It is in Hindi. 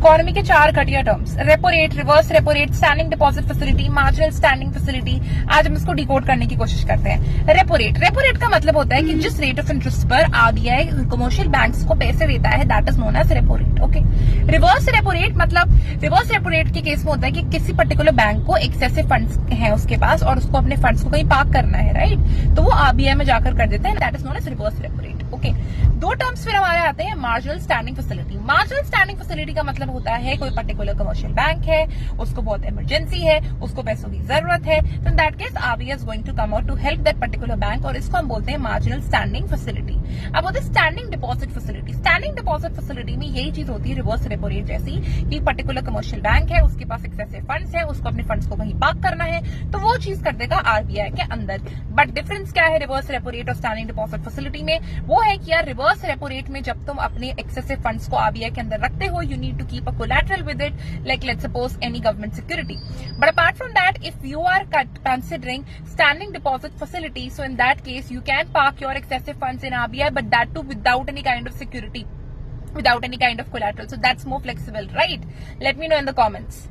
इकोनॉमी के 4 घटिया terms, repo rate, reverse repo rate, standing deposit facility, marginal standing facility. आज हम इसको डिकोड करने की कोशिश करते हैं। रेपो रेट का मतलब होता है कि जिस रेट ऑफ इंटरेस्ट पर आरबीआई कमर्शियल बैंक्स को पैसे देता है, that is known as repo rate. Okay, reverse repo rate मतलब रिवर्स रेपो रेट के केस में होता है कि किसी पर्टिकुलर बैंक को एक्सेसिव फंड्स हैं उसके पास और उसको अपने फंड्स को कहीं पार्क करना है, राइट, तो वो आरबीआई में जाकर कर देता है, that is known as reverse repo rate. Okay, 2 terms फिर हमारे आते हैं, marginal standing facility. Marginal standing facility का मतलब होता है कोई पर्टिकुलर कमर्शियल बैंक है, उसको बहुत इमरजेंसी है, उसको पैसों की जरूरत है, तो in that case RBI is going to come out to help that particular bank, और इसको हम बोलते हैं मार्जिनल स्टैंडिंग फैसिलिटी। अब होता है standing deposit facility. Standing deposit facility में यही चीज होती है रिवर्स रेपो रेट जैसी, कि पर्टिकुलर कमर्शियल बैंक है, उसके पास एक्सेसिव फंड्स है, उसको अपने फंड्स को कहीं पार्क करना है, तो वो चीज कर देगा आरबीआई के अंदर। बट डिफरेंस क्या है रिवर्स रेपो रेट और स्टैंडिंग डिपॉजिट फैसिलिटी में? वो है कि यार रिवर्स रेपो रेट में जब तुम अपने एक्सेसिव फंड्स को आरबीआई के अंदर रखते हो, you need to keep a collateral with it, like let's suppose any government security. But apart from that, if you are considering standing deposit facility, so in that case you can park your excessive funds in RBI, but that too without any kind of security, without any kind of collateral, so that's more flexible, right? Let me know in the comments.